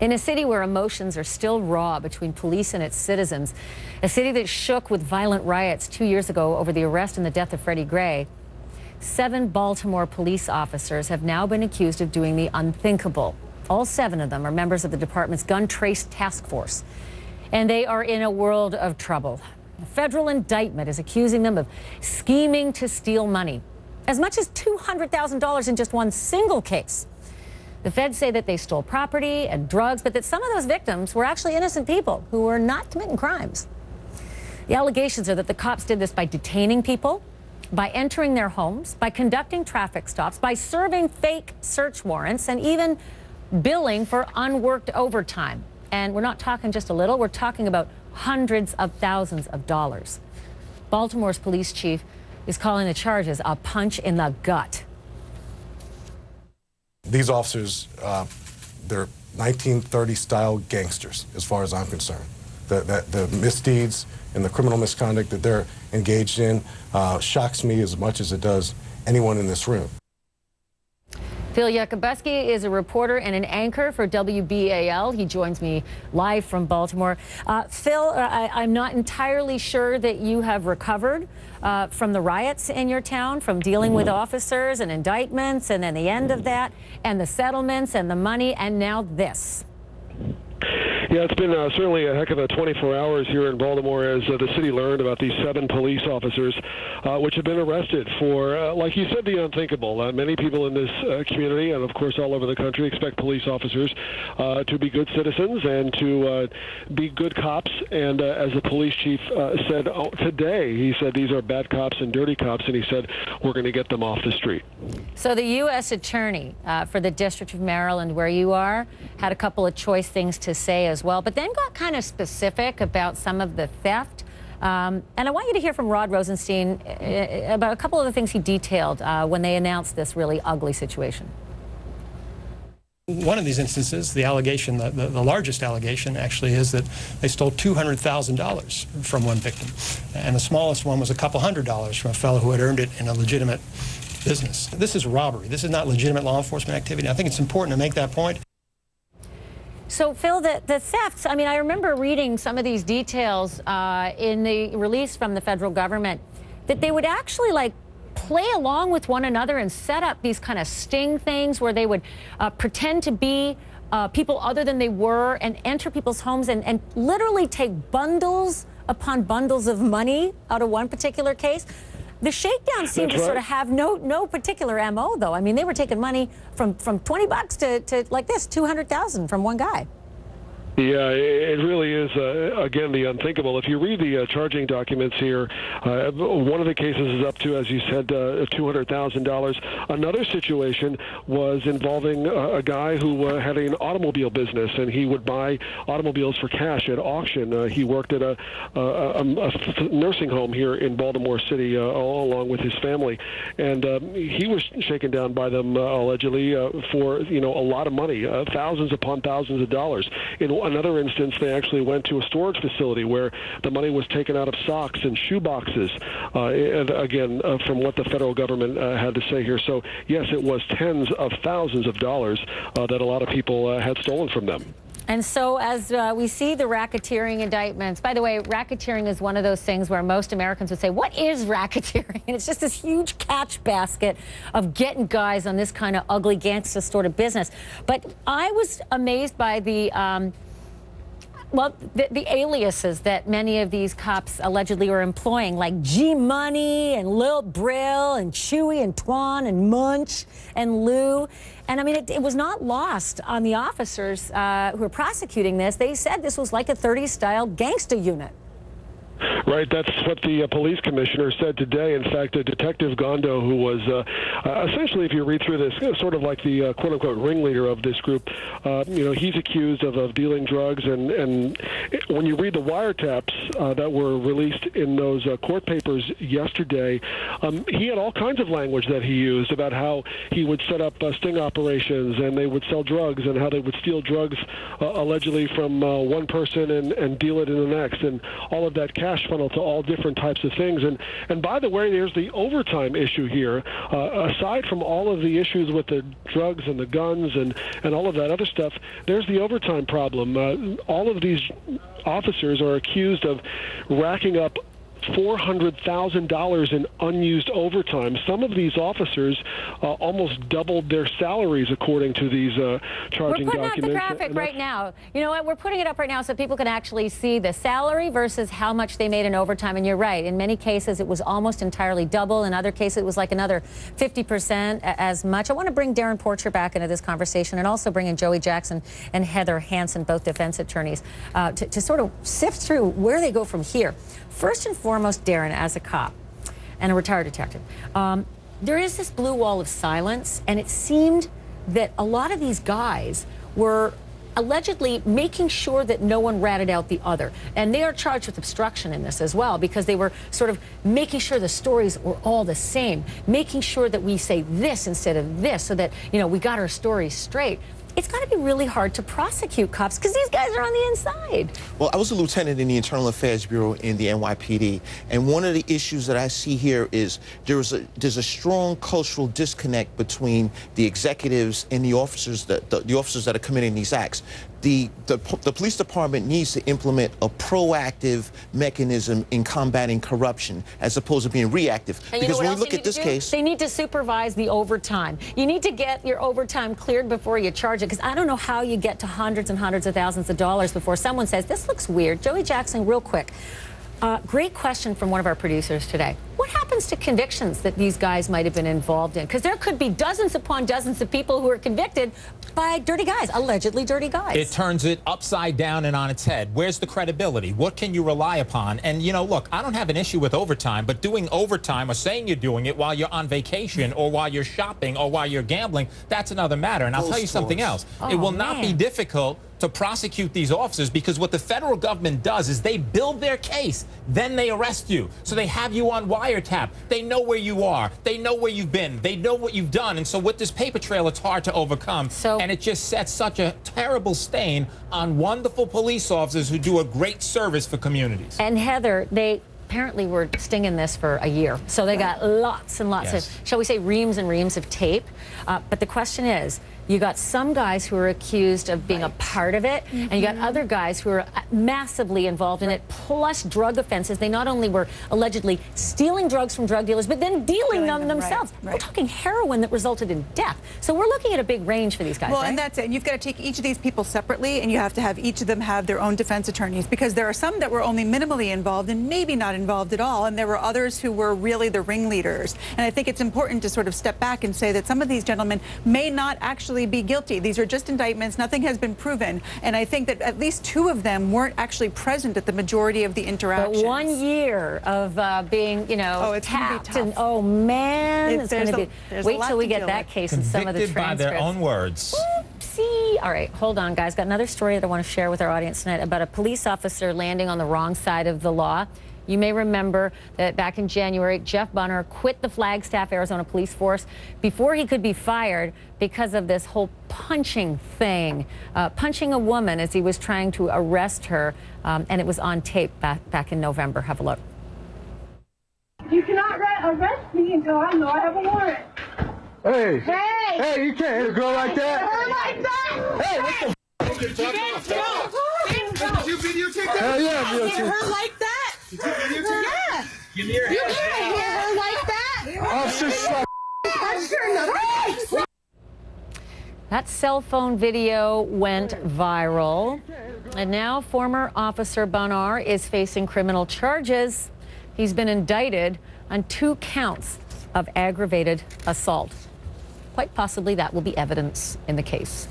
In a city where emotions are still raw between police and its citizens, a city that shook with violent riots 2 years ago over the arrest and the death of Freddie Gray, 7 Baltimore police officers have now been accused of doing the unthinkable. All 7 of them are members of the department's gun trace task force, and they are in a world of trouble. A federal indictment is accusing them of scheming to steal money, as much as $200,000 in just one single case. The feds say that they stole property and drugs, but that some of those victims were actually innocent people who were not committing crimes. The allegations are that the cops did this by detaining people, by entering their homes, by conducting traffic stops, by serving fake search warrants, and even billing for unworked overtime. And we're not talking just a little, we're talking about hundreds of thousands of dollars. Baltimore's police chief is calling the charges a punch in the gut. These officers, they're 1930-style gangsters, as far as I'm concerned. The misdeeds and the criminal misconduct that they're engaged in shocks me as much as it does anyone in this room. Phil Yakubuski is a reporter and an anchor for WBAL. He joins me live from Baltimore. Phil, I'm not entirely sure that you have recovered from the riots in your town, from dealing with officers and indictments, and then the end of that, and the settlements and the money, and now this. Yeah, it's been certainly a heck of a 24 hours here in Baltimore as the city learned about these 7 police officers which have been arrested for, like you said, the unthinkable. Many people in this community and, of course, all over the country expect police officers to be good citizens and to be good cops. And as the police chief said today, he said these are bad cops and dirty cops, and he said we're going to get them off the street. So the U.S. attorney for the District of Maryland, where you are, had a couple of choice things to say as well, but then got kind of specific about some of the theft. And I want you to hear from Rod Rosenstein about a couple of the things he detailed when they announced this really ugly situation. One of these instances, the allegation, the largest allegation actually, is that they stole $200,000 from one victim. And the smallest one was a couple $100 from a fellow who had earned it in a legitimate business. This is robbery. This is not legitimate law enforcement activity. I think it's important to make that point. So, Phil, the thefts, I mean, I remember reading some of these details in the release from the federal government, that they would actually, like, play along with one another and set up these kind of sting things where they would pretend to be people other than they were and enter people's homes and literally take bundles upon bundles of money out of one particular case. The shakedown seemed to sort of have no particular MO, though. I mean, they were taking money from $20 to like this, $200,000 from one guy. Yeah, it really is, again, the unthinkable. If you read the charging documents here, one of the cases is up to, as you said, $200,000. Another situation was involving a guy who had an automobile business, and he would buy automobiles for cash at auction. He worked at a nursing home here in Baltimore City, all along with his family. And he was shaken down by them, allegedly, for, a lot of money, thousands upon thousands of dollars. In another instance, they actually went to a storage facility where the money was taken out of socks and shoe boxes, and again, from what the federal government had to say here. So, yes, it was tens of thousands of dollars that a lot of people had stolen from them. And so as we see the racketeering indictments, by the way, racketeering is one of those things where most Americans would say, what is racketeering? And it's just this huge catch basket of getting guys on this kind of ugly gangster sort of business. But I was amazed by the aliases that many of these cops allegedly were employing, like G-Money and Lil Brill and Chewy and Twan and Munch and Lou. And I mean, it was not lost on the officers who are prosecuting this. They said this was like a 30s-style gangster unit. Right, that's what the police commissioner said today. In fact, Detective Gondo, who was essentially, if you read through this, sort of like the quote-unquote ringleader of this group, he's accused of dealing drugs. And when you read the wiretaps that were released in those court papers yesterday, he had all kinds of language that he used about how he would set up sting operations and they would sell drugs and how they would steal drugs allegedly from one person and deal it in the next. And all of that cash funnel to all different types of things. And by the way, there's the overtime issue here. Aside from all of the issues with the drugs and the guns and all of that other stuff, there's the overtime problem. All of these officers are accused of racking up $400,000 in unused overtime. Some of these officers almost doubled their salaries, according to these charging documents. We're putting out the graphic right now. You know what? We're putting it up right now so people can actually see the salary versus how much they made in overtime. And you're right. In many cases, it was almost entirely double. In other cases, it was like another 50% as much. I want to bring Darren Porcher back into this conversation and also bring in Joey Jackson and Heather Hansen, both defense attorneys, to sort of sift through where they go from here. First and foremost, Darren, as a cop and a retired detective, there is this blue wall of silence, and it seemed that a lot of these guys were allegedly making sure that no one ratted out the other. And they are charged with obstruction in this as well, because they were sort of making sure the stories were all the same, making sure that we say this instead of this so that, you know, we got our stories straight. It's got to be really hard to prosecute cops because these guys are on the inside. Well, I was a lieutenant in the Internal Affairs Bureau in the NYPD, and one of the issues that I see here is there's a strong cultural disconnect between the executives and the officers that are committing these acts. The police department needs to implement a proactive mechanism in combating corruption as opposed to being reactive. And because when we look at this case, they need to supervise the overtime. You need to get your overtime cleared before you charge it, because I don't know how you get to hundreds and hundreds of thousands of dollars before someone says, this looks weird. Joey Jackson, real quick. Great question from one of our producers today. What happens to convictions that these guys might have been involved in? Because there could be dozens upon dozens of people who are convicted by dirty guys, allegedly dirty guys. It turns it upside down and on its head. Where's the credibility? What can you rely upon? And, you know, look, I don't have an issue with overtime, but doing overtime or saying you're doing it while you're on vacation or while you're shopping or while you're gambling, that's another matter. And I'll tell you something else. It will not be difficult to prosecute these officers, because what the federal government does is they build their case, then they arrest you. So they have you on wiretap. They know where you are. They know where you've been. They know what you've done. And so with this paper trail, it's hard to overcome. And it just sets such a terrible stain on wonderful police officers who do a great service for communities. And Heather, they apparently were stinging this for a year. So they got lots and lots of, shall we say, reams and reams of tape. But the question is, you got some guys who are accused of being a part of it, and you got other guys who are massively involved in it, plus drug offenses. They not only were allegedly stealing drugs from drug dealers, but then dealing them themselves. We're talking heroin that resulted in death. So we're looking at a big range for these guys, and that's it. And you've got to take each of these people separately, and you have to have each of them have their own defense attorneys, because there are some that were only minimally involved and maybe not involved at all, and there were others who were really the ringleaders. And I think it's important to sort of step back and say that some of these gentlemen may not actually be guilty. These are just indictments. Nothing has been proven. And I think that at least two of them weren't actually present at the majority of the interactions. But 1 year of being, you know, tapped, and oh man, it's going to be. Wait till we get that case and some of the transcripts. By their own words. Oopsie. All right, hold on, guys. Got another story that I want to share with our audience tonight about a police officer landing on the wrong side of the law. You may remember that back in January, Jeff Bunner quit the Flagstaff, Arizona police force before he could be fired because of this whole punching thing, punching a woman as he was trying to arrest her, and it was on tape back in November. Have a look. You cannot arrest me until I know I have a warrant. Hey! Hey! Hey, you can't hit a girl like that! Her like that! Hey, what the Did you videotape that? Hell yeah, videotape her like that? Did you videotape yeah. Give me your hand. You can't hit her like that. Officer slap. That cell phone video went viral, and now former Officer Bunner is facing criminal charges. He's been indicted on 2 counts of aggravated assault. Quite possibly that will be evidence in the case.